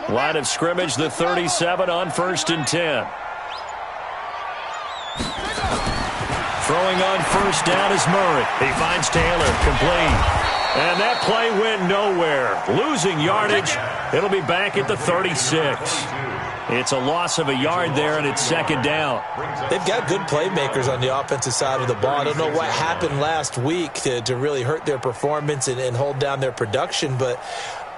Line of scrimmage, the 37 on 1st and 10. Throwing on 1st down is Murray. He finds Taylor, complete. And that play went nowhere. Losing yardage. It'll be back at the 36. It's a loss of a yard there, and it's 2nd down. They've got good playmakers on the offensive side of the ball. I don't know what happened last week to really hurt their performance and hold down their production, but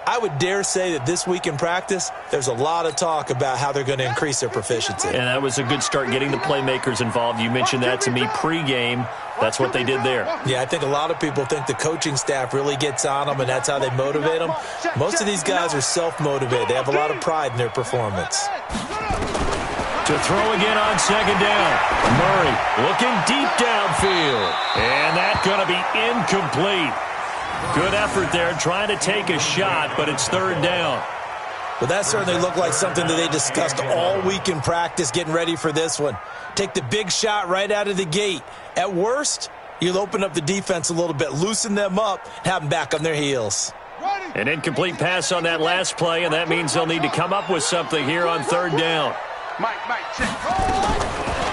I would dare say that this week in practice, there's a lot of talk about how they're going to increase their proficiency. And that was a good start, getting the playmakers involved. You mentioned that to me pregame. That's what they did there. Yeah, I think a lot of people think the coaching staff really gets on them, and that's how they motivate them. Most of these guys are self-motivated. They have a lot of pride in their performance. To throw again on 2nd down. Murray looking deep downfield. And that's going to be incomplete. Good effort there, trying to take a shot, but it's 3rd down. Well, that certainly looked like something that they discussed all week in practice, getting ready for this one. Take the big shot right out of the gate. At worst, you'll open up the defense a little bit, loosen them up, have them back on their heels. An incomplete pass on that last play, and that means they'll need to come up with something here on 3rd down.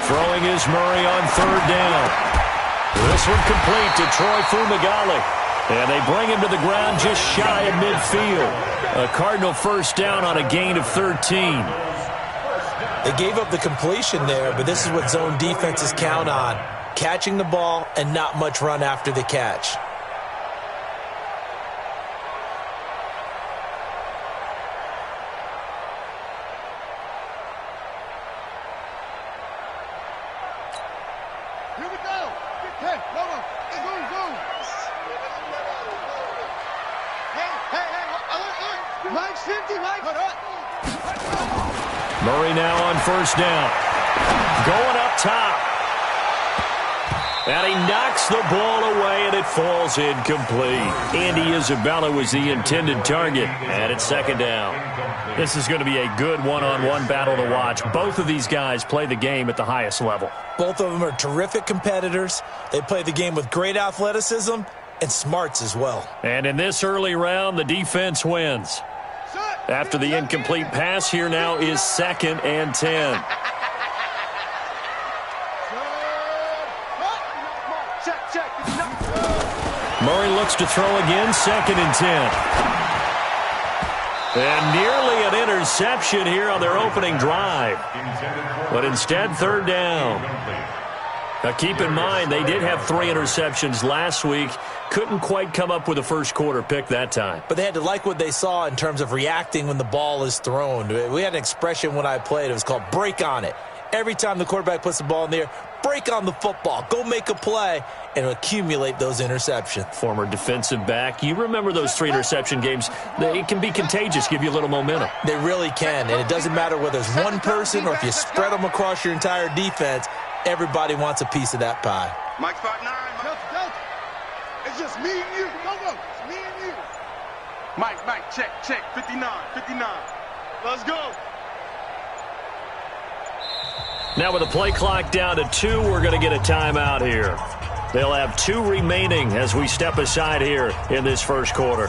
Throwing is Murray on 3rd down. This one complete to Troy Fumagalli. And they bring him to the ground just shy of midfield. A Cardinal 1st down on a gain of 13. They gave up the completion there, but this is what zone defenses count on. Catching the ball and not much run after the catch. Here we go. Hey, hold on. Zoom. Hey. Mike's 50, Mike. Murray now on 1st down. Going up top. And he knocks the ball away, and it falls incomplete. Andy Isabella was the intended target, and it's 2nd down. This is going to be a good one-on-one battle to watch. Both of these guys play the game at the highest level. Both of them are terrific competitors. They play the game with great athleticism and smarts as well. And in this early round, the defense wins. After the incomplete pass, here now is 2nd and 10. Murray looks to throw again, 2nd and 10. And nearly an interception here on their opening drive. But instead, 3rd down. Now keep in mind, they did have 3 interceptions last week. Couldn't quite come up with a first quarter pick that time. But they had to like what they saw in terms of reacting when the ball is thrown. We had an expression when I played. It was called break on it. Every time the quarterback puts the ball in the air, break on the football. Go make a play and accumulate those interceptions. Former defensive back. You remember those 3 interception games. It can be contagious, give you a little momentum. They really can, and it doesn't matter whether it's one person or if you spread them across your entire defense. Everybody wants a piece of that pie. Mike 5'9", Mike. It's just me and you. Go. It's me and you. Mike, check. 59. Let's go. Now with the play clock down to 2, we're going to get a timeout here. They'll have 2 remaining as we step aside here in this first quarter.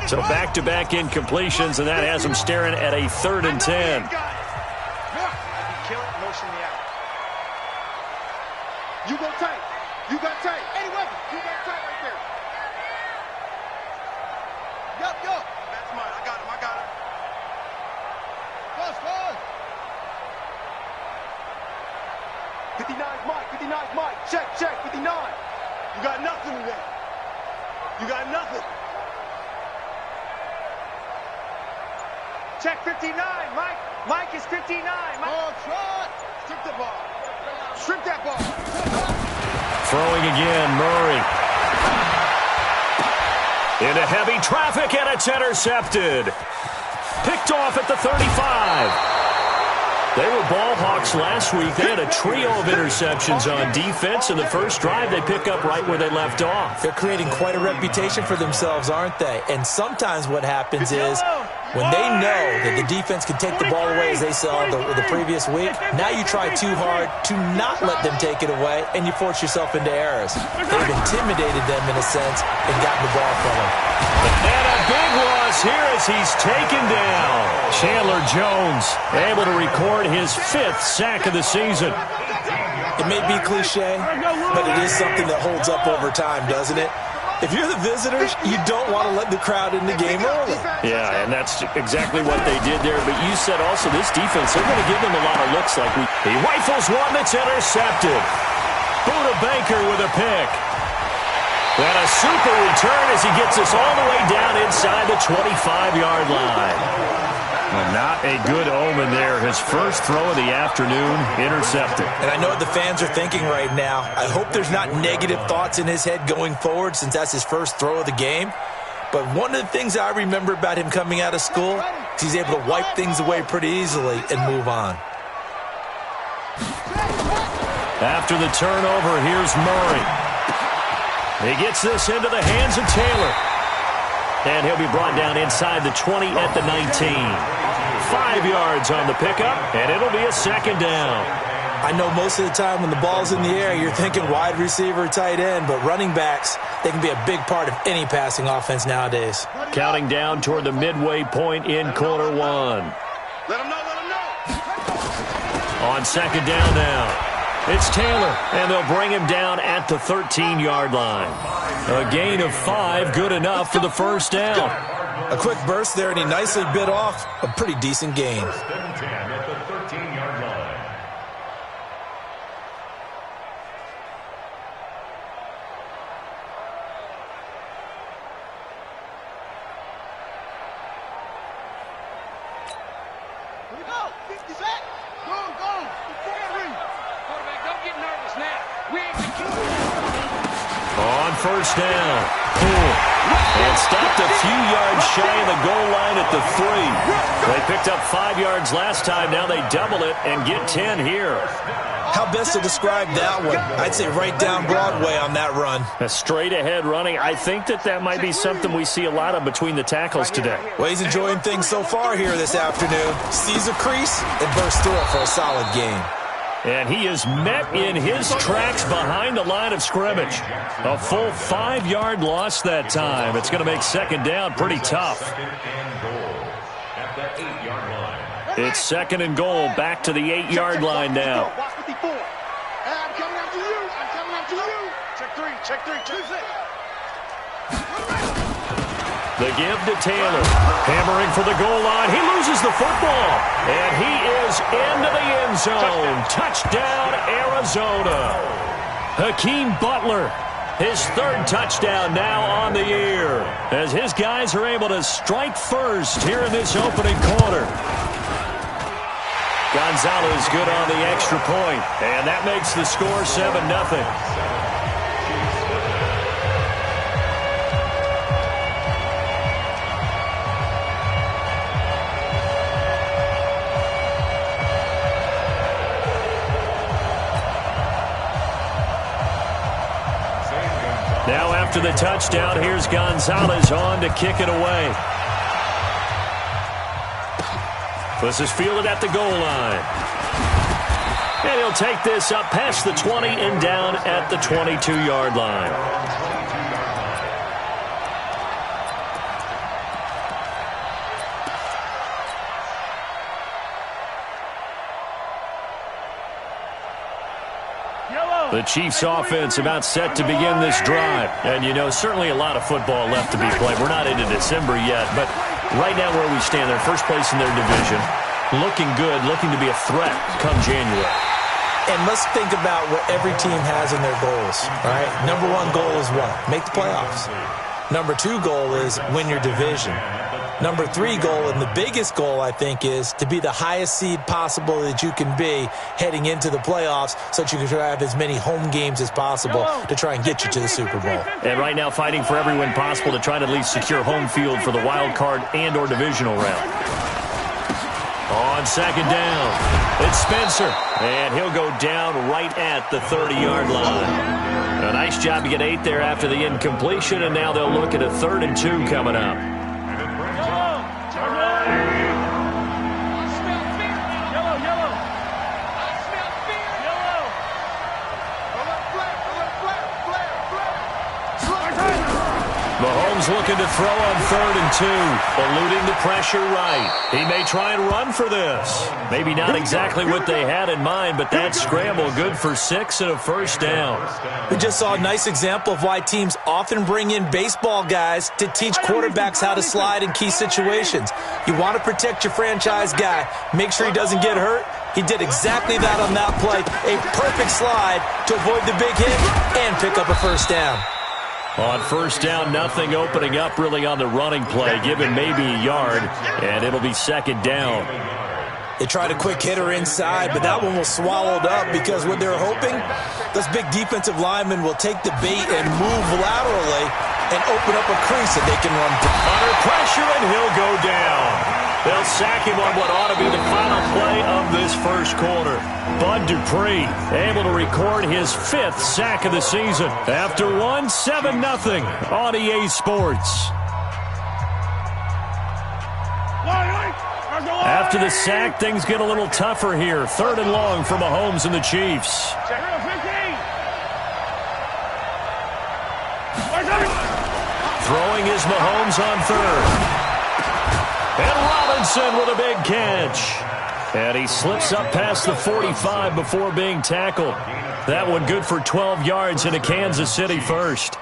So back-to-back incompletions, and that has them staring at a 3rd and 10. You go tight. You got tight. Any weapon. You got tight right there. Yup. That's mine. I got him. Fast. 59's Mike. Check. 59. You got nothing today. You got nothing. Check 59, Mike. Mike is 59. Ball shot. Strip that ball. Throwing again, Murray. Into heavy traffic, and it's intercepted. Picked off at the 35. They were ball hawks last week. They had a trio of interceptions on defense. In the first drive, they pick up right where they left off. They're creating quite a reputation for themselves, aren't they? And sometimes what happens is When they know that the defense can take the ball away as they saw the previous week, now you try too hard to not let them take it away, and you force yourself into errors. They've intimidated them in a sense and gotten the ball from them. And a big loss here as he's taken down. Chandler Jones able to record his 5th sack of the season. It may be cliche, but it is something that holds up over time, doesn't it? If you're the visitors, you don't want to let the crowd in the game early. Yeah, and that's exactly what they did there. But you said also this defense, they're going to give them a lot of looks like he rifles one that's intercepted. Buda Baker with a pick. And a super return as he gets us all the way down inside the 25-yard line. Well, not a good omen there. His first throw of the afternoon intercepted. And I know what the fans are thinking right now. I hope there's not negative thoughts in his head going forward since that's his first throw of the game. But one of the things I remember about him coming out of school is he's able to wipe things away pretty easily and move on. After the turnover, here's Murray. He gets this into the hands of Taylor. And he'll be brought down inside the 20 at the 19. 5 yards on the pickup, and it'll be a second down. I know most of the time when the ball's in the air, you're thinking wide receiver, tight end, but running backs, they can be a big part of any passing offense nowadays. Counting down toward the midway point in quarter one. Let him know, let him know. On second down now. It's Taylor, and they'll bring him down at the 13-yard line. A gain of 5, good enough for the first down. A quick burst there, and he nicely bit off a pretty decent gain. First down. And stopped a few yards shy of the goal line at the 3. They picked up 5 yards last time. Now they double it and get 10 here. How best to describe that one? I'd say right down Broadway on that run. A straight ahead running. I think that might be something we see a lot of between the tackles today. Well, he's enjoying things so far here this afternoon. Sees a crease and bursts through it for a solid gain. And he is met in his tracks behind the line of scrimmage. A full 5-yard loss that time. It's going to make second down pretty tough. It's second and goal, back to the 8-yard line now. I'm coming after you. I'm coming after you. Check three. The give to Taylor. Hammering for the goal line. He loses the football. And he is into the end zone. Touchdown, Arizona. Hakeem Butler, his 3rd touchdown now on the year, as his guys are able to strike first here in this opening quarter. Gonzalez good on the extra point, and that makes the score 7-0. Now after the touchdown, here's Gonzalez on to kick it away. This is fielded at the goal line. And he'll take this up past the 20 and down at the 22-yard line. The Chiefs offense about set to begin this drive. And, you know, certainly a lot of football left to be played. We're not into December yet, but right now where we stand, they're first place in their division. Looking good, looking to be a threat come January. And let's think about what every team has in their goals, right? Number 1 goal is what? Make the playoffs. Number 2 goal is win your division. Number 3 goal, and the biggest goal, I think, is to be the highest seed possible that you can be heading into the playoffs so that you can have as many home games as possible to try and get you to the Super Bowl. And right now fighting for every win possible to try to at least secure home field for the wild card and or divisional round. On second down, it's Spencer, and he'll go down right at the 30-yard line. A nice job to get 8 there after the incompletion, and now they'll look at a 3rd and 2 coming up. Mahomes looking to throw on 3rd and 2, eluding the pressure right. He may try and run for this. Maybe not exactly what they had in mind, but that scramble good for 6 and a first down. We just saw a nice example of why teams often bring in baseball guys to teach quarterbacks how to slide in key situations. You want to protect your franchise guy. Make sure he doesn't get hurt. He did exactly that on that play. A perfect slide to avoid the big hit and pick up a first down. On first down, nothing opening up really on the running play, given maybe a yard, and it'll be 2nd down. They tried a quick hitter inside, but that one was swallowed up because what they're hoping, those big defensive linemen will take the bait and move laterally and open up a crease that they can run through. Under pressure, and he'll go down. They'll sack him on what ought to be the final play of this first quarter. Bud Dupree able to record his 5th sack of the season. After 7-0 on EA Sports. After the sack, things get a little tougher here. 3rd and long for Mahomes and the Chiefs. Throwing is Mahomes on 3rd. And Robinson with a big catch. And he slips up past the 45 before being tackled. That one good for 12 yards into Kansas City first.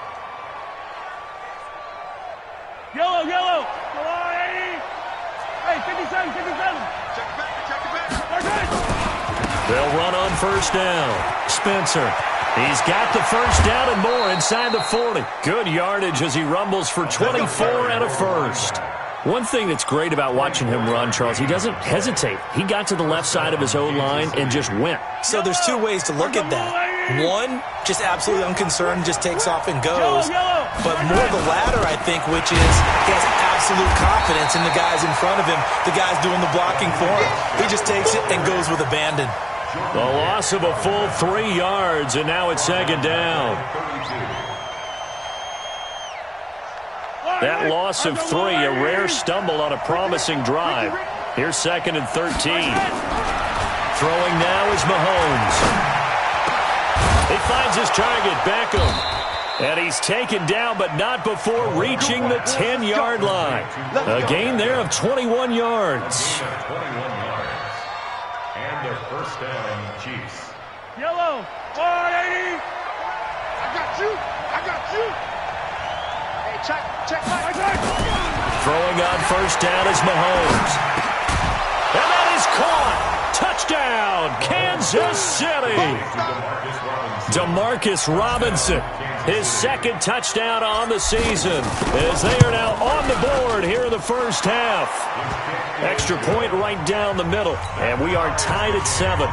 Yellow. Come on, 80. Hey, 57. Check it back. They'll run on first down. Spencer. He's got the first down and more inside the 40. Good yardage as he rumbles for 24 and a first. One thing that's great about watching him run, Charles, he doesn't hesitate. He got to the left side of his O-line and just went. So there's 2 ways to look at that. One, just absolutely unconcerned, just takes off and goes. But more the latter, I think, which is he has absolute confidence in the guys in front of him, the guys doing the blocking for him. He just takes it and goes with abandon. The loss of a full 3 yards, and now it's 2nd down. That loss of 3, a rare stumble on a promising drive. Here's 2nd and 13. Throwing now is Mahomes. He finds his target, Beckham. And he's taken down, but not before reaching the 10-yard line. A gain there of 21 yards. And a first down, Chiefs. Yellow. 180. I got you. Check. Throwing on first down is Mahomes. And that is caught. Touchdown, Kansas City. Demarcus Robinson, his 2nd touchdown on the season, as they are now on the board here in the first half. Extra point right down the middle, and we are tied at 7.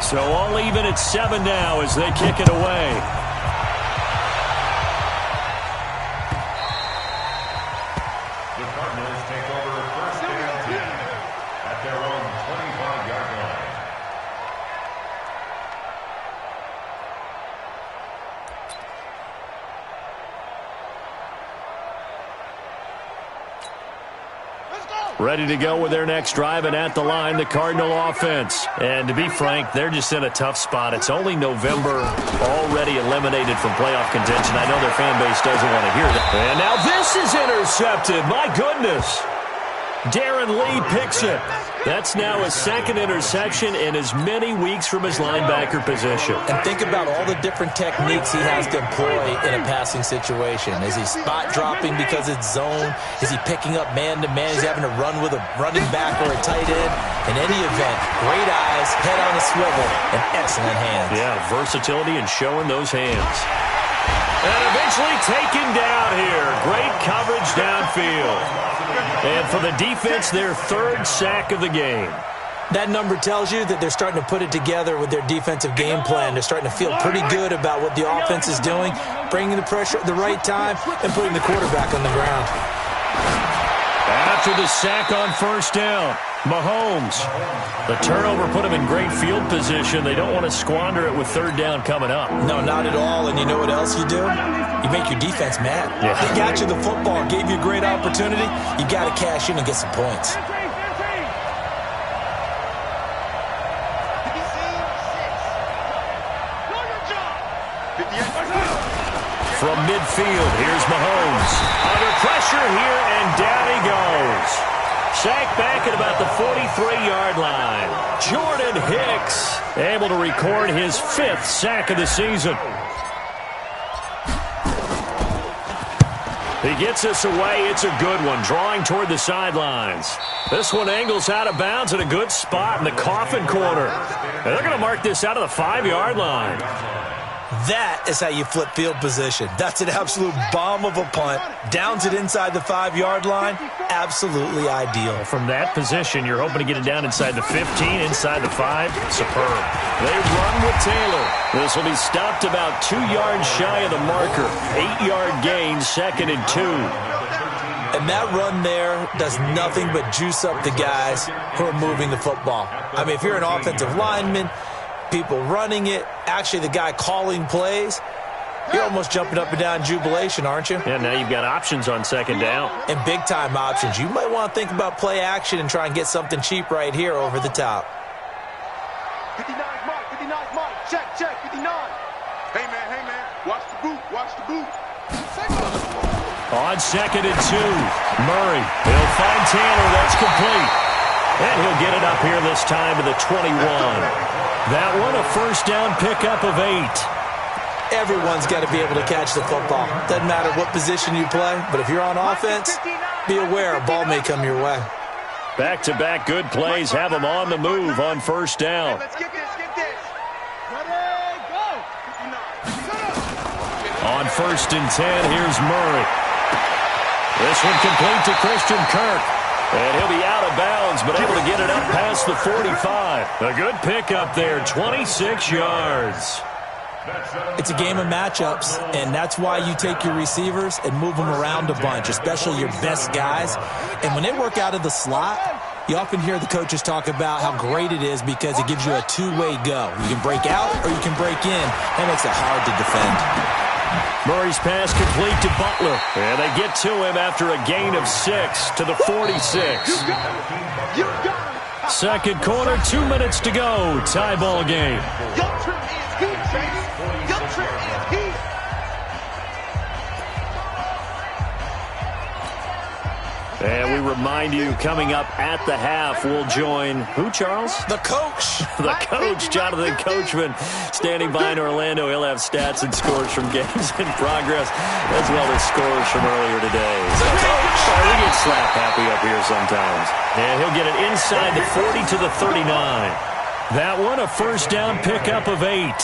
So all even at 7 now as they kick it away. The Cardinals take over first and 10 at their own 25-yard line. Ready to go with their next drive, and at the line, the Cardinal offense. And to be frank, they're just in a tough spot. It's only November, already eliminated from playoff contention. I know their fan base doesn't want to hear that. And now this is intercepted. My goodness. Darren Lee picks it. That's now his 2nd interception in as many weeks from his linebacker position. And think about all the different techniques he has to employ in a passing situation. Is he spot dropping because it's zone? Is he picking up man-to-man? Is he having to run with a running back or a tight end? In any event, great eyes, head on a swivel, and excellent hands. Yeah, versatility and showing those hands. And eventually taken down here. Great coverage downfield. And for the defense, their 3rd sack of the game. That number tells you that they're starting to put it together with their defensive game plan. They're starting to feel pretty good about what the offense is doing, bringing the pressure at the right time, and putting the quarterback on the ground. After the sack on first down, Mahomes. The turnover put him in great field position. They don't want to squander it with 3rd down coming up. No, not at all. And you know what else you do? You make your defense mad. Yeah. They got you the football, gave you a great opportunity. You got to cash in and get some points. from midfield. Here's Mahomes. Under pressure here, and down he goes. Sacked back at about the 43-yard line. Jordan Hicks able to record his 5th sack of the season. He gets this away. It's a good one, drawing toward the sidelines. This one angles out of bounds at a good spot in the coffin corner. And they're going to mark this out of the 5-yard line. That is how you flip field position. That's an absolute bomb of a punt. Downs it inside the 5-yard line. Absolutely ideal. From that position, you're hoping to get it down inside the 15, inside the 5. Superb. They run with Taylor. This will be stopped about 2 yards shy of the marker. 8-yard gain, 2nd and 2. And that run there does nothing but juice up the guys who are moving the football. I mean, if you're an offensive lineman, people running it, actually the guy calling plays, you're almost jumping up and down in jubilation, aren't you? Yeah, now you've got options on 2nd down. And big-time options. You might want to think about play action and try and get something cheap right here over the top. 59 mark, 59 mark. Check, 59. Hey, man, watch the boot, watch the boot. On 2nd and 2, Murray. He'll find Taylor. That's complete. And he'll get it up here this time to the 21. That one, a 1st down pickup of 8. Everyone's got to be able to catch the football. Doesn't matter what position you play, but if you're on offense, be aware a ball may come your way. Back-to-back good plays have them on the move on 1st down. Let's get this, get this. Ready, go. On 1st and 10, here's Murray. This one complete to Christian Kirk. And he'll be out of bounds, but able to get it up past the 45. A good pickup there, 26 yards. It's a game of matchups, and that's why you take your receivers and move them around a bunch, especially your best guys. And when they work out of the slot, you often hear the coaches talk about how great it is because it gives you a two-way go. You can break out or you can break in. That makes it hard to defend. Murray's pass complete to Butler. And they get to him after a gain of 6 to the 46. Second quarter, 2 minutes to go. Tie ball game. Your trip is heat, baby. Your trip is heat. And we remind you, coming up at the half, we'll join who, Charles? The coach. The coach, Jonathan Coachman, standing by in Orlando. He'll have stats and scores from games in progress, as well as scores from earlier today. The coach. We get slap happy up here sometimes. And he'll get it inside the 40 to the 39. That one, a 1st down pickup of 8.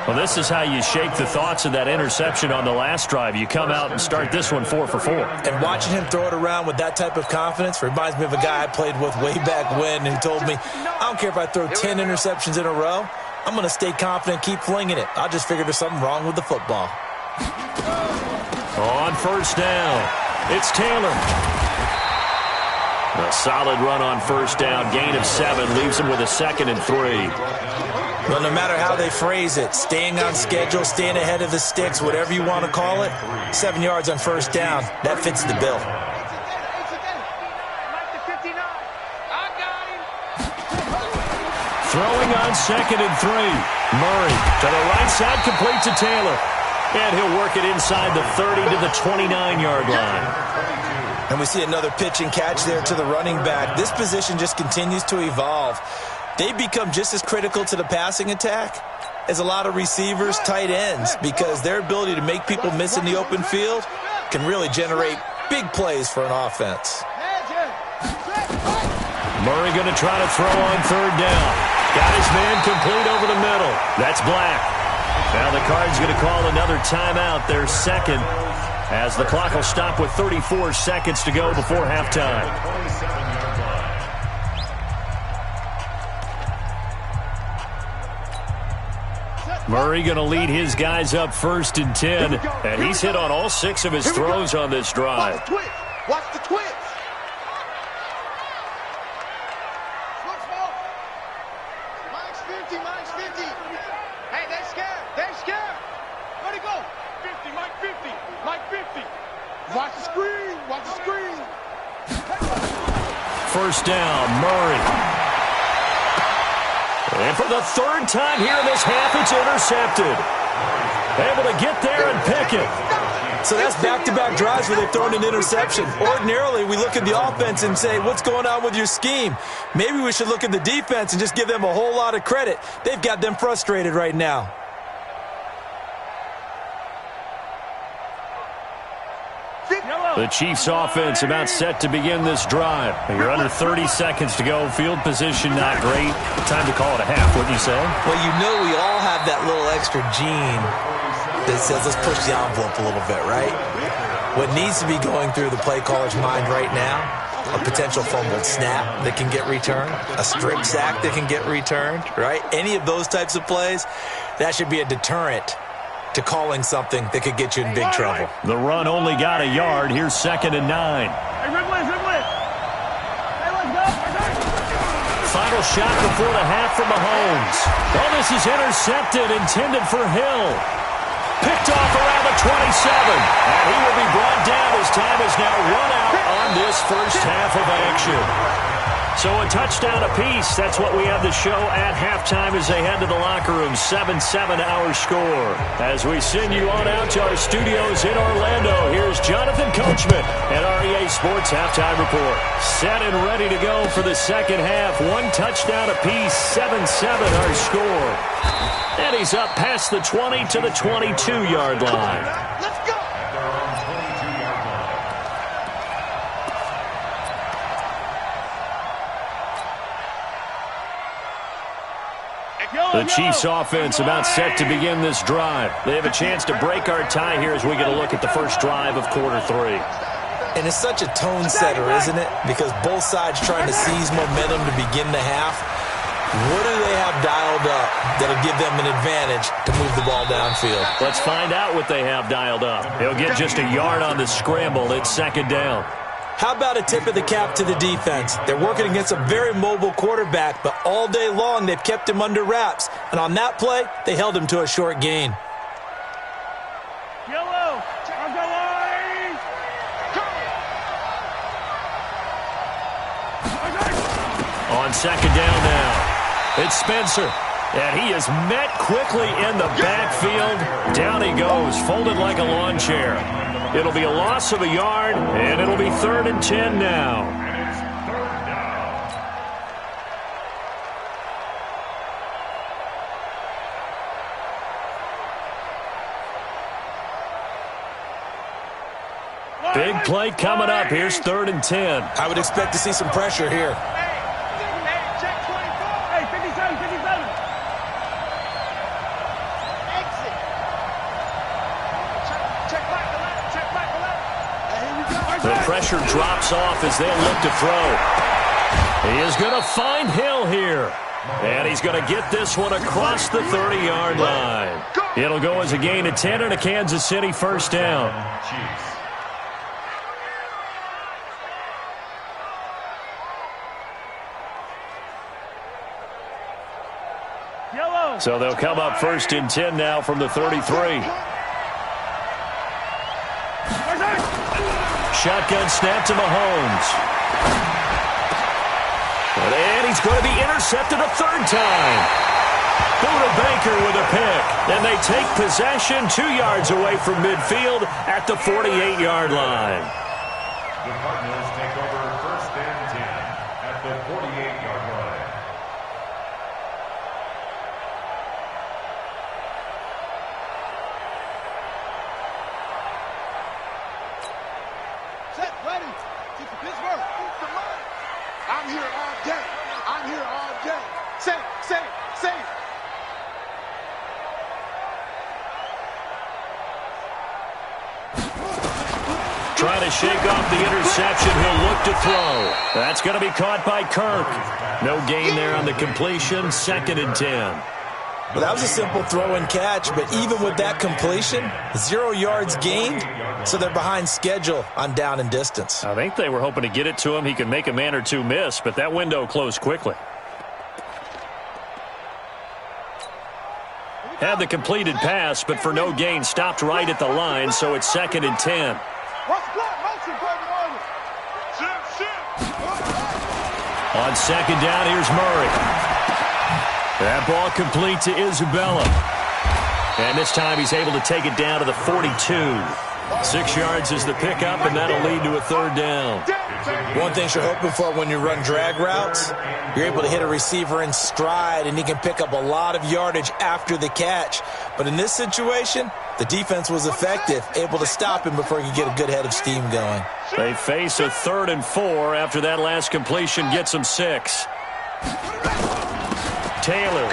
Well, this is how you shake the thoughts of that interception on the last drive. You come out and start this one 4 for 4. And watching him throw it around with that type of confidence reminds me of a guy I played with way back when who told me, I don't care if I throw 10 interceptions in a row. I'm going to stay confident, keep flinging it. I just figured there's something wrong with the football. On 1st down, it's Taylor. A solid run on 1st down. Gain of 7 leaves him with a 2nd and 3. Well, no matter how they phrase it, staying on schedule, staying ahead of the sticks, whatever you want to call it, 7 yards on 1st down, that fits the bill. Throwing on 2nd and 3. Murray to the right side, complete to Taylor. And he'll work it inside the 30 to the 29-yard line. And we see another pitch and catch there to the running back. This position just continues to evolve. They become just as critical to the passing attack as a lot of receivers, tight ends, because their ability to make people miss in the open field can really generate big plays for an offense. Murray going to try to throw on 3rd down. Got his man complete over the middle. That's Black. Now the Cards going to call another timeout, their 2nd, as the clock will stop with 34 seconds to go before halftime. Murray going to lead his guys up 1st and 10, and he's hit on all 6 of his throws on this drive. Watch the twist. Watch the twist. Mike's 50, Mike's 50. Hey, they're scared. They're scared. Where'd he go? 50, Mike 50. Mike 50. Watch the screen. Watch the screen. 1st down, Murray. And for the 3rd time here in this half, it's intercepted. able to get there and pick it. So that's back-to-back drives where they've thrown an interception. Ordinarily, we look at the offense and say, what's going on with your scheme? Maybe we should look at the defense and just give them a whole lot of credit. They've got them frustrated right now. The Chiefs offense about set to begin this drive. You're under 30 seconds to go. Field position not great. Time to call it a half, wouldn't you say? Well, you know we all have that little extra gene that says let's push the envelope a little bit, right? What needs to be going through the play caller's mind right now, a potential fumbled snap that can get returned, a strip sack that can get returned, right? Any of those types of plays, that should be a deterrent to calling something that could get you in big trouble. The run only got a yard. Here's 2nd and 9. Hey, Ridley. Hey, let's go. Final shot before the half from Mahomes. Oh, this is intercepted, intended for Hill. Picked off around the 27. And he will be brought down as time is now run out on this first half of action. So a touchdown apiece. That's what we have to show at halftime as they head to the locker room. 7-7 our score. As we send you on out to our studios in Orlando, here's Jonathan Coachman at REA Sports Halftime Report. Set and ready to go for the second half. One touchdown apiece. 7-7 our score. And he's up past the 20 to the 22-yard line. Let's go. The Chiefs offense about set to begin this drive. They have a chance to break our tie here as we get a look at the first drive of quarter 3. And it's such a tone setter, isn't it? Because both sides trying to seize momentum to begin the half. What do they have dialed up that'll give them an advantage to move the ball downfield? Let's find out what they have dialed up. They'll get just a yard on the scramble. It's 2nd down. How about a tip of the cap to the defense? They're working against a very mobile quarterback, but all day long they've kept him under wraps. And on that play, they held him to a short gain. Yellow. On 2nd down now, it's Spencer. And he is met quickly in the backfield. Down he goes, folded like a lawn chair. It'll be a loss of a yard, and it'll be 3rd and 10 now. And it's 3rd down. Big play coming up. Here's 3rd and 10. I would expect to see some pressure here. Hey, check 24. Hey, 57. Exit. Check back the left. Check back the left. Hey, here we go. The pressure drops off as they'll look to throw. He is going to find Hill here. And he's going to get this one across the 30-yard line. It'll go as a gain of 10 and a Kansas City 1st down. Chiefs. Yellow. So they'll come up 1st and 10 now from the 33. Shotgun snap to Mahomes. And he's going to be intercepted a 3rd time. Buda Baker with a pick. And they take possession 2 yards away from midfield at the 48-yard line. The Cardinals take over 1st and 10 at the 48-yard line. Set, ready. Get to Pittsburgh. I'm here all day. I'm here all day. Say. Trying to shake off the interception. He'll look to throw. That's going to be caught by Kirk. No gain there on the completion. 2nd and 10. Well, that was a simple throw and catch, but even with that completion, 0 yards gained, so they're behind schedule on down and distance. I think they were hoping to get it to him. He could make a man or two miss, but that window closed quickly. Had the completed pass, but for no gain, stopped right at the line, so it's 2nd and 10. On 2nd down, here's Murray. That ball complete to Isabella. And this time he's able to take it down to the 42. 6 yards is the pickup, and that'll lead to a third down. One thing you're hoping for when you run drag routes, you're able to hit a receiver in stride, and he can pick up a lot of yardage after the catch. But in this situation, the defense was effective, able to stop him before he could get a good head of steam going. They face a 3rd and 4 after that last completion gets them 6. Taylor.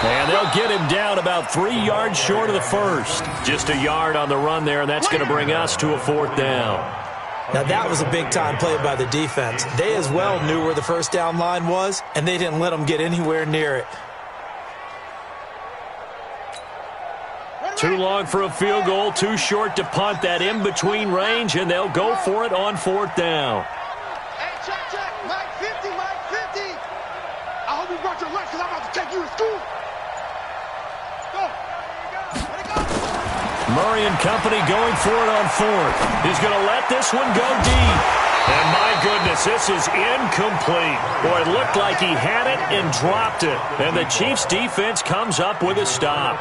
And they'll get him down about 3 yards short of the first. Just a yard on the run there, and that's going to bring us to a 4th down. Now, that was a big-time play by the defense. They as well knew where the first down line was, and they didn't let them get anywhere near it. Too long for a field goal, too short to punt. That in-between range, and they'll go for it on 4th down. Hey, check. Mike 50, Mike 50. I hope you brought your lunch because I'm about to take you to school. Go. Let it go. Murray and company going for it on 4th. He's going to let this one go deep. And my goodness, this is incomplete. Boy, it looked like he had it and dropped it. And the Chiefs defense comes up with a stop.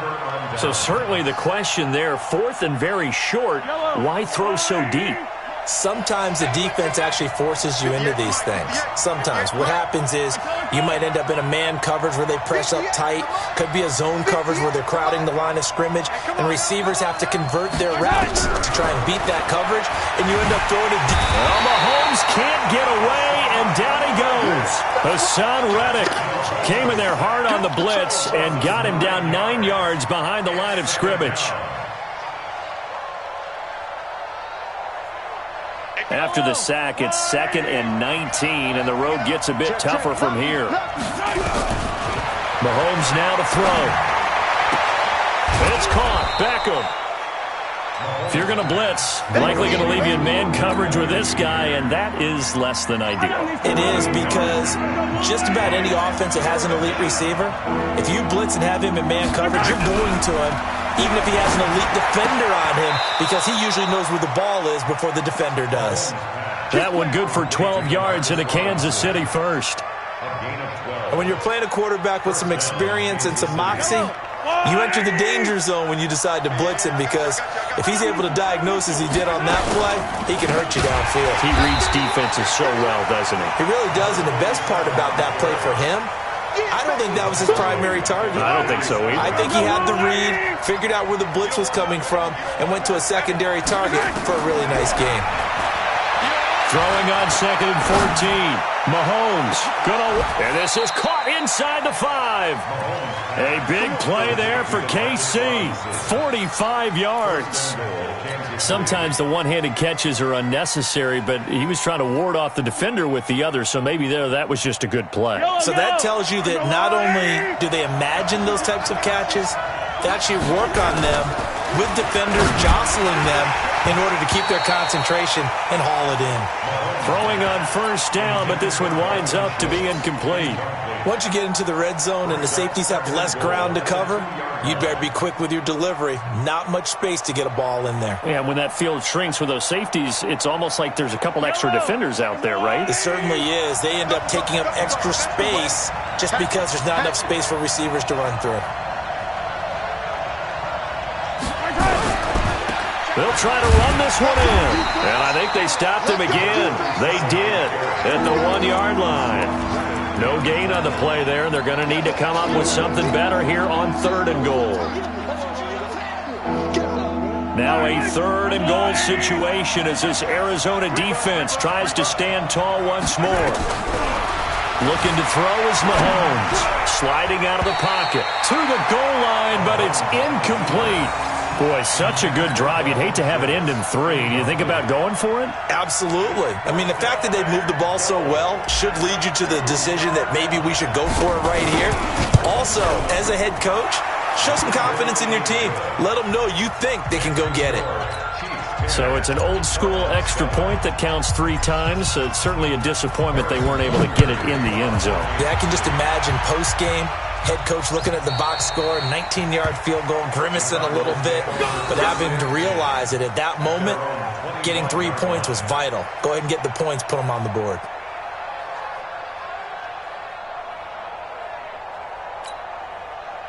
So certainly the question there, 4th and very short, why throw so deep? Sometimes the defense actually forces you into these things. Sometimes. What happens is you might end up in a man coverage where they press up tight. Could be a zone coverage where they're crowding the line of scrimmage, and receivers have to convert their routes to try and beat that coverage, and you end up throwing it deep. Well, Mahomes can't get away, and down he goes. Hassan Reddick came in there hard on the blitz and got him down 9 yards behind the line of scrimmage. After the sack, it's 2nd and 19, and the road gets a bit tougher from here. Mahomes now to throw. It's caught. Beckham. If you're going to blitz, likely going to leave you in man coverage with this guy, and that is less than ideal. It is, because just about any offense that has an elite receiver, if you blitz and have him in man coverage, you're going to him, even if he has an elite defender on him, because he usually knows where the ball is before the defender does. That one good for 12 yards in a Kansas City first. And when you're playing a quarterback with some experience and some moxie, you enter the danger zone when you decide to blitz him, because if he's able to diagnose as he did on that play, he can hurt you downfield. He reads defenses so well, doesn't he? He really does, and the best part about that play for him, I don't think that was his primary target. I don't think so either. I think he had the read, figured out where the blitz was coming from, and went to a secondary target for a really nice game. Throwing on 2nd and 14. Mahomes and this is caught inside the 5. A big play there for KC. 45 yards. Sometimes the one-handed catches are unnecessary, but he was trying to ward off the defender with the other, so maybe that was just a good play. So that tells you that not only do they imagine those types of catches, they actually work on them with defenders jostling them in order to keep their concentration and haul it in. Throwing on 1st down, but this one winds up to be incomplete. Once you get into the red zone and the safeties have less ground to cover, you'd better be quick with your delivery. Not much space to get a ball in there. Yeah, when that field shrinks with those safeties, it's almost like there's a couple extra defenders out there, right? It certainly is. They end up taking up extra space just because there's not enough space for receivers to run through. They'll try to run this one in. And I think they stopped him again. They did at the 1-yard line. No gain on the play there. They're going to need to come up with something better here on 3rd and goal. Now a 3rd and goal situation as this Arizona defense tries to stand tall once more. Looking to throw is Mahomes. Sliding out of the pocket to the goal line, but it's incomplete. Boy, such a good drive. You'd hate to have it end in 3. Do you think about going for it? Absolutely. I mean, the fact that they've moved the ball so well should lead you to the decision that maybe we should go for it right here. Also, as a head coach, show some confidence in your team. Let them know you think they can go get it. So it's an old-school extra point that counts 3 times. So it's certainly a disappointment they weren't able to get it in the end zone. Yeah, I can just imagine post-game, head coach looking at the box score, 19-yard field goal, grimacing a little bit, but having to realize that at that moment, getting 3 points was vital. Go ahead and get the points, put them on the board.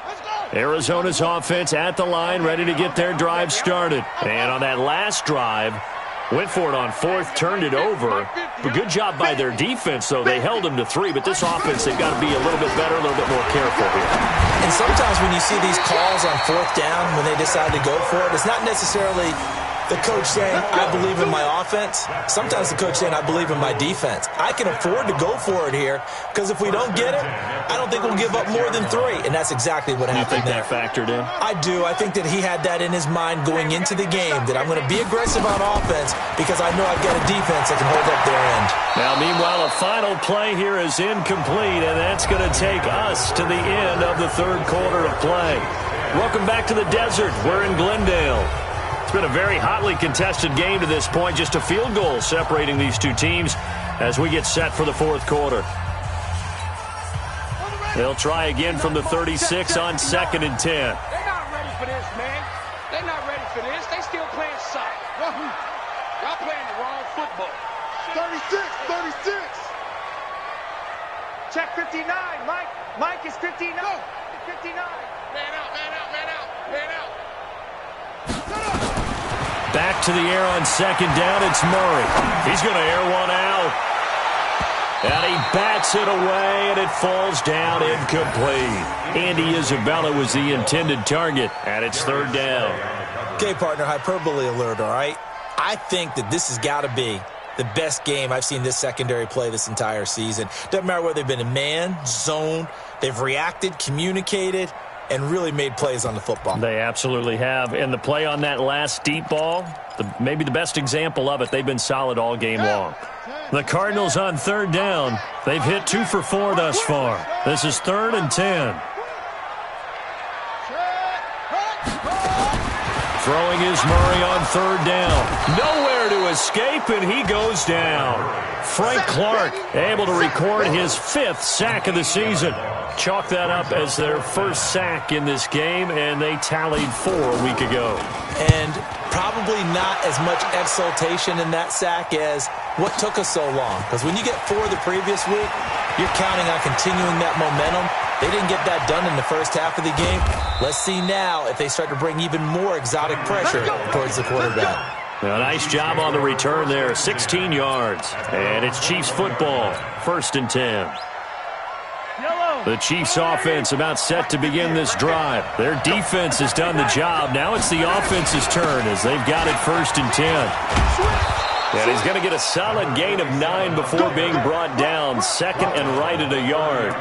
Let's go. Arizona's offense at the line, ready to get their drive started. And on that last drive, went for it on fourth, turned it over. But good job by their defense, though. They held them to 3, but this offense, they've got to be a little bit better, a little bit more careful here. And sometimes when you see these calls on fourth down, when they decide to go for it, it's not necessarily the coach saying, I believe in my offense. Sometimes the coach saying, I believe in my defense. I can afford to go for it here because if we don't get it, I don't think we'll give up more than 3. And that's exactly what happened there. You think that factored in? I do. I think that he had that in his mind going into the game, that I'm going to be aggressive on offense because I know I've got a defense that can hold up their end. Now, meanwhile, a final play here is incomplete, and that's going to take us to the end of the third quarter of play. Welcome back to the desert. We're in Glendale. It's been a very hotly contested game to this point. Just a field goal separating these two teams as we get set for the fourth quarter. They'll try again from the 36 on 2nd and 10. They're not ready for this, man. They're not ready for this. They still playing soccer. Y'all playing the wrong football. 36, 36. Check 59. Mike is 59. 59. Man out, man out, man out, man out. Back to the air on 2nd down. It's Murray. He's going to air one out. And he bats it away, and it falls down incomplete. Andy Isabella was the intended target, and it's 3rd down. Okay, partner, hyperbole alert, all right? I think that this has got to be the best game I've seen this secondary play this entire season. Doesn't matter whether they've been in man, zone, they've reacted, communicated, and really made plays on the football. They absolutely have. And the play on that last deep ball, maybe the best example of it, they've been solid all game long. The Cardinals on 3rd down. They've hit 2 for 4 thus far. This is 3rd and 10. Throwing is Murray on 3rd down. Nowhere to escape, and he goes down. Frank Clark able to record his 5th sack of the season. Chalk that up as their first sack in this game, and they tallied 4 a week ago. And probably not as much exultation in that sack as what took us so long. Because when you get 4 the previous week, you're counting on continuing that momentum. They didn't get that done in the first half of the game. Let's see now if they start to bring even more exotic pressure towards the quarterback. A nice job on the return there, 16 yards. And it's Chiefs football, 1st and 10. The Chiefs offense about set to begin this drive. Their defense has done the job. Now it's the offense's turn as they've got it 1st and 10. And he's going to get a solid gain of 9 before being brought down. 2nd and right at a yard.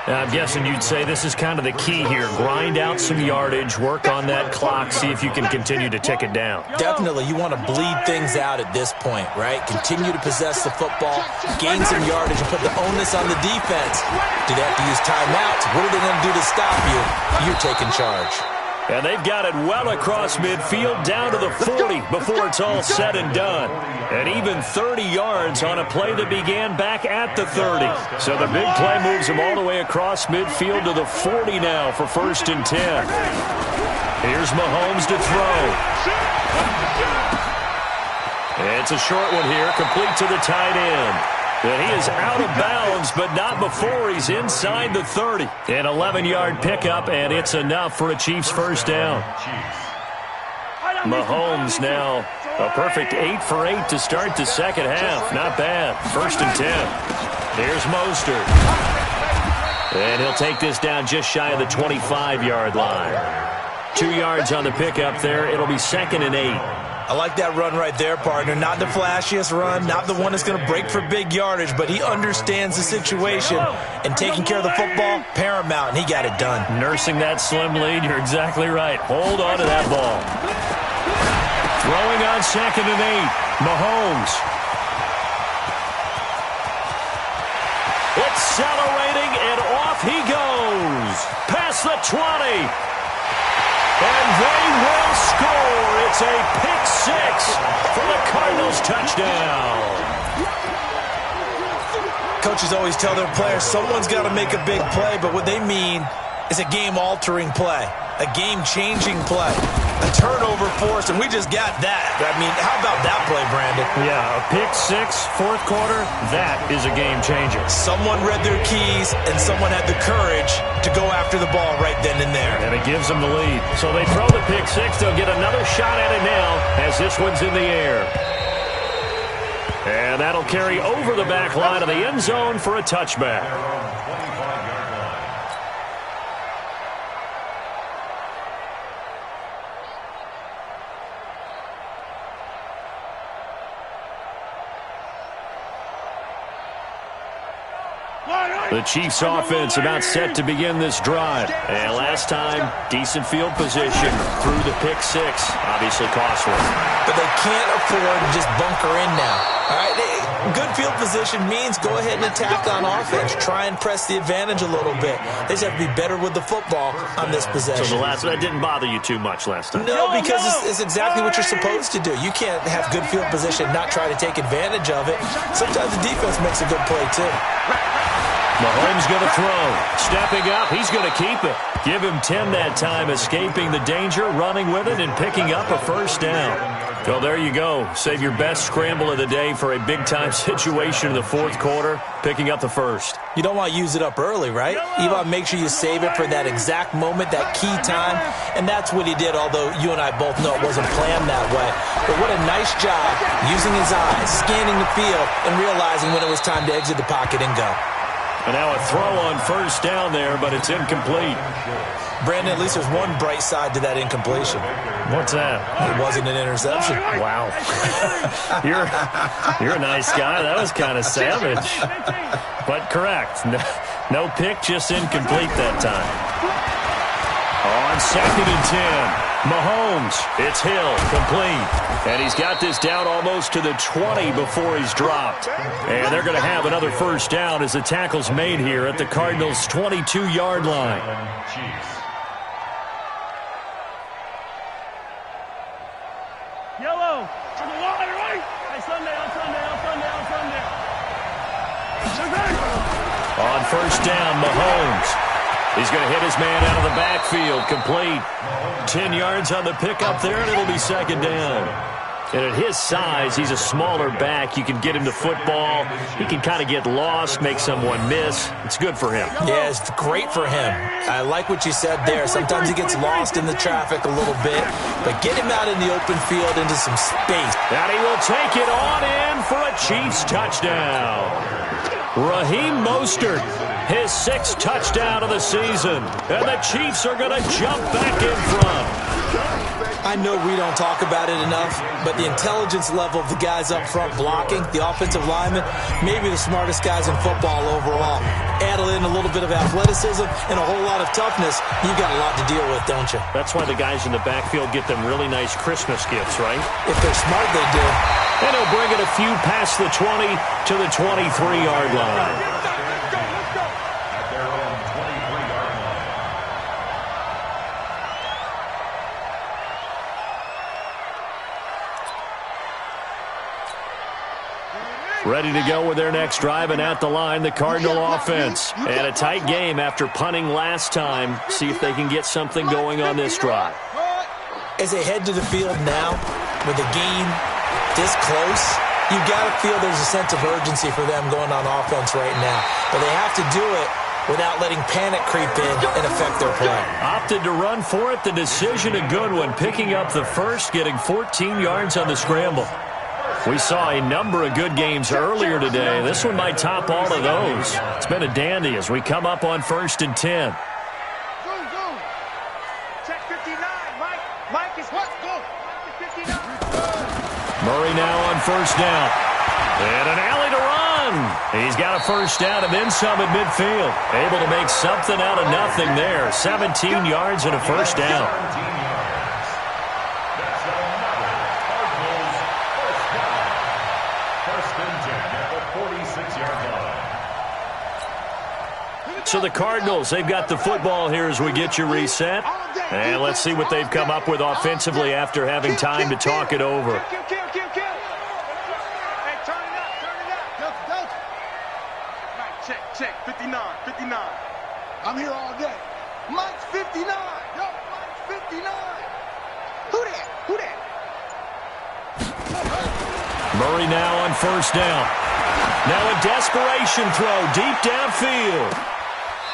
Now, I'm guessing you'd say this is kind of the key here. Grind out some yardage, work on that clock, see if you can continue to tick it down. Definitely. You want to bleed things out at this point, right? Continue to possess the football, gain some yardage, and put the onus on the defense. Do they have to use timeouts? What are they going to do to stop you? You're taking charge. And they've got it well across midfield down to the 40 before it's all said and done. And even 30 yards on a play that began back at the 30. So the big play moves them all the way across midfield to the 40 now for 1st and 10. Here's Mahomes to throw. It's a short one here, complete to the tight end. And he is out of bounds, but not before he's inside the 30. An 11-yard pickup, and it's enough for a Chiefs first down. Mahomes now a perfect 8 for 8 to start the second half. Not bad. 1st and 10. Here's Mostert. And he'll take this down just shy of the 25-yard line. 2 yards on the pickup there. It'll be 2nd and 8. I like that run right there, partner. Not the flashiest run, not the one that's going to break for big yardage, but he understands the situation, and taking care of the football, paramount, and he got it done. Nursing that slim lead, you're exactly right. Hold on to that ball. Throwing on 2nd and 8, Mahomes. Accelerating, and off he goes. Past the 20. And they will score. It's a pick 6 for the Cardinals touchdown. Coaches always tell their players someone's got to make a big play, but what they mean is a game-altering play, a game-changing play. a turnover forced, and we just got that. I mean, how about that play, Brandon? Yeah, a pick six, fourth quarter, that is a game changer. Someone read their keys, and someone had the courage to go after the ball right then and there. And it gives them the lead. So they throw the pick six. They'll get another shot at it now as this one's in the air. And that'll carry over the back line of the end zone for a touchback. The Chiefs offense about set to begin this drive. And last time, decent field position through the pick six. Obviously costly. But they can't afford to just bunker in now. All right, good field position means go ahead and attack on offense. Try and press the advantage a little bit. They just have to be better with the football on this possession. So that didn't bother you too much last time? No, because it's exactly what you're supposed to do. You can't have good field position, not try to take advantage of it. Sometimes the defense makes a good play, too. Mahomes going to throw. Stepping up, he's going to keep it. Give him 10 that time, escaping the danger, running with it, and picking up a first down. Well, there you go. Save your best scramble of the day for a big-time situation in the fourth quarter, picking up the first. You don't want to use it up early, right? You want to make sure you save it for that exact moment, that key time, and that's what he did, although you and I both know it wasn't planned that way. But what a nice job using his eyes, scanning the field, and realizing when it was time to exit the pocket and go. And now a throw on first down there, but it's incomplete. Brandon, at least there's one bright side to that incompletion. What's that? It wasn't an interception. Wow. You're a nice guy. That was kind of savage. But correct. No pick, just incomplete that time. On 2nd and 10. Mahomes, it's Hill, complete. And he's got this down almost to the 20 before he's dropped. And they're going to have another first down as the tackle's made here at the Cardinals' 22-yard line. Yellow, on the line, right? Hey, Sunday. On first down, Mahomes. He's going to hit his man out of the backfield, complete. 10 yards on the pickup there, and it'll be second down. And at his size, he's a smaller back. You can get him to football. He can kind of get lost, make someone miss. It's good for him. Yeah, it's great for him. I like what you said there. Sometimes he gets lost in the traffic a little bit, but get him out in the open field into some space. And he will take it on in for a Chiefs touchdown. Raheem Mostert, his 6th touchdown of the season. And the Chiefs are going to jump back in front. I know we don't talk about it enough, but the intelligence level of the guys up front blocking, the offensive linemen, maybe the smartest guys in football overall. Add in a little bit of athleticism and a whole lot of toughness, you've got a lot to deal with, don't you? That's why the guys in the backfield get them really nice Christmas gifts, right? If they're smart, they do. And he'll bring it a few past the 20 to the 23-yard line. Ready to go with their next drive, and at the line, the Cardinal offense. And a tight game after punting last time. See if they can get something going on this drive. As they head to the field now, with the game this close, you got to feel there's a sense of urgency for them going on offense right now. But they have to do it without letting panic creep in and affect their play. Opted to run for it. The decision a good one. Picking up the first, getting 14 yards on the scramble. We saw a number of good games earlier today. This one might top all of those. It's been a dandy as we come up on 1st and 10. Check 59, Mike. Mike is what? Go. 59. Murray now on first down. And an alley to run. He's got a first down and then some at midfield. Able to make something out of nothing there. 17 yards and a first down. So the Cardinals, they've got the football here as we get you reset. And let's see what they've come up with offensively after having time to talk it over. Hey, turn it up. Right, check. 59. I'm here all day. Mike's 59. Yo, Mike's 59. Murray now on first down. Now a desperation throw deep downfield.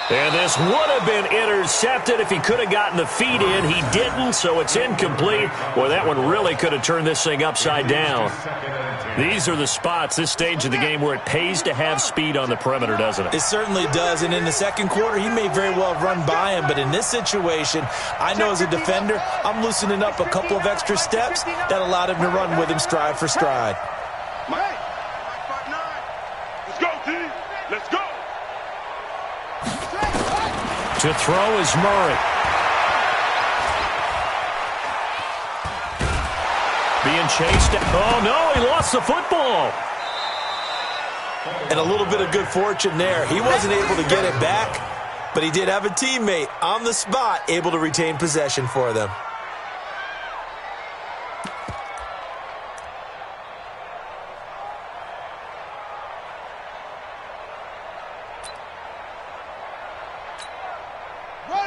And this would have been intercepted if he could have gotten the feet in. He didn't, so it's incomplete. Boy, that one really could have turned this thing upside down. These are the spots, this stage of the game, where it pays to have speed on the perimeter, doesn't it? It certainly does, and in the second quarter, he may very well have run by him, but in this situation, I know as a defender, I'm loosening up a couple of extra steps that allowed him to run with him stride for stride. Let's go, team. Let's go. To throw is Murray. Being chased. Oh, no, he lost the football. And a little bit of good fortune there. He wasn't able to get it back, but he did have a teammate on the spot able to retain possession for them.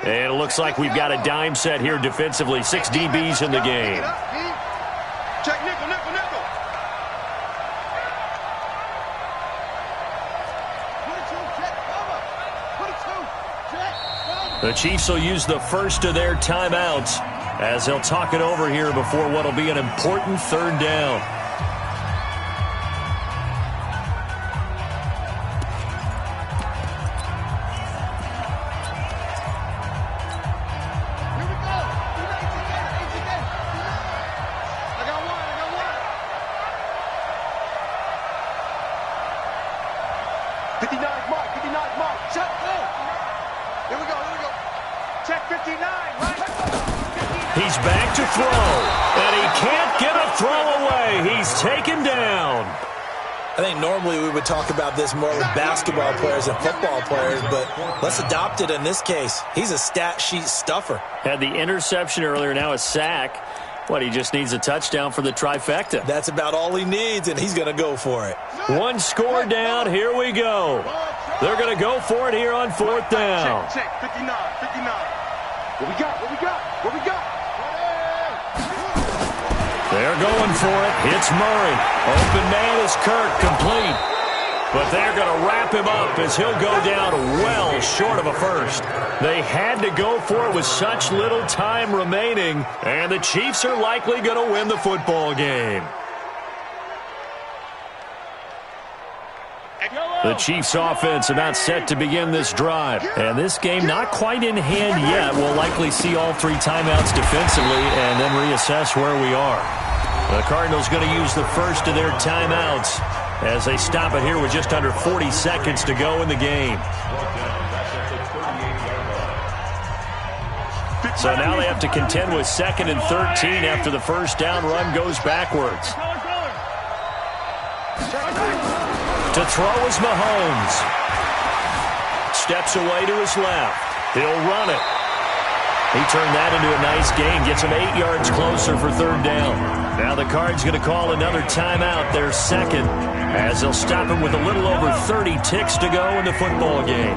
And it looks like we've got a dime set here defensively. 6 DBs in the game. Check nickel, nickel, nickel. The Chiefs will use the first of their timeouts as they'll talk it over here before what will be an important third down. He's back to throw, and he can't get a throw away. He's taken down. I think normally we would talk about this more with basketball players and football players, but let's adopt it in this case. He's a stat sheet stuffer. Had the interception earlier, now a sack. What, he just needs a touchdown for the trifecta. That's about all he needs, and he's going to go for it. One score down. Here we go. They're going to go for it here on fourth down. Check, 59, 59. What we got, what we got, what we got? They're going for it. It's Murray. Open man is Kirk, complete. But they're going to wrap him up as he'll go down well short of a first. They had to go for it with such little time remaining, and the Chiefs are likely going to win the football game. The Chiefs offense about set to begin this drive. And this game not quite in hand yet. We'll likely see all 3 timeouts defensively and then reassess where we are. The Cardinals going to use the first of their timeouts as they stop it here with just under 40 seconds to go in the game. So now they have to contend with 2nd and 13 after the first down run goes backwards. To throw is Mahomes. Steps away to his left. He'll run it. He turned that into a nice gain. Gets him 8 yards closer for third down. Now the Cards going to call another timeout, their second, as they'll stop him with a little over 30 ticks to go in the football game.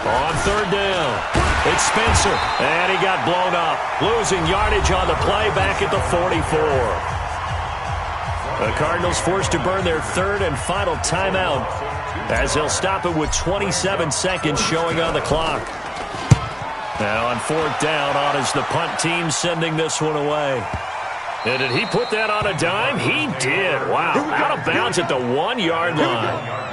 On third down, it's Spencer, and he got blown up. Losing yardage on the play back at the 44. The Cardinals forced to burn their third and final timeout as they'll stop it with 27 seconds showing on the clock. Now on fourth down, on is the punt team sending this one away. And did he put that on a dime? He did. Wow, out of bounds at the 1-yard line.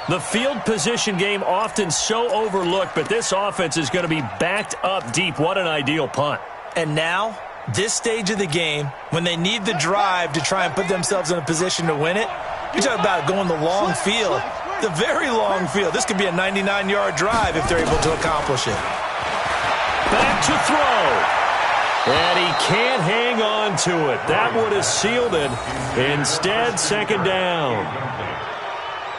The field position game often so overlooked, but this offense is going to be backed up deep. What an ideal punt. And now, this stage of the game, when they need the drive to try and put themselves in a position to win it, you talk about going the long field, the very long field. This could be a 99-yard drive if they're able to accomplish it. Back to throw. And he can't hang on to it. That would have sealed it. Instead, second down.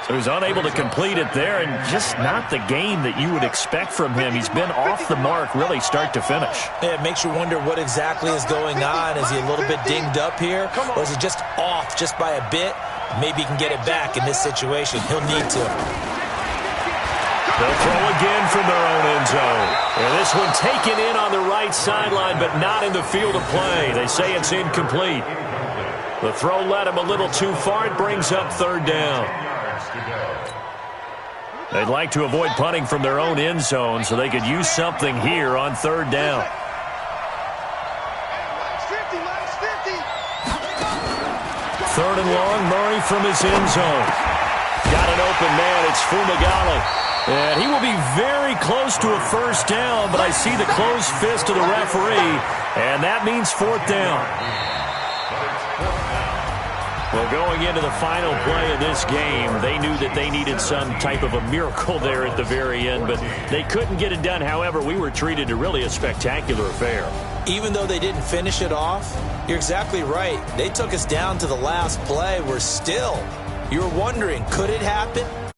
So he's unable to complete it there, and just not the game that you would expect from him. He's been off the mark really start to finish. Yeah, it makes you wonder what exactly is going on. Is he a little bit dinged up here, or is he just off just by a bit? Maybe he can get it back in this situation. He'll need to. They'll throw again from their own end zone. And this one taken in on the right sideline, but not in the field of play. They say it's incomplete. The throw led him a little too far. It brings up third down. They'd like to avoid punting from their own end zone so they could use something here on third down. Third and long, Murray from his end zone. Got an open man. It's Fumagalli. And he will be very close to a first down, but I see the closed fist of the referee, and that means fourth down. Well, going into the final play of this game, they knew that they needed some type of a miracle there at the very end, but they couldn't get it done. However, we were treated to really a spectacular affair. Even though they didn't finish it off, you're exactly right. They took us down to the last play. We're still, you're wondering, could it happen?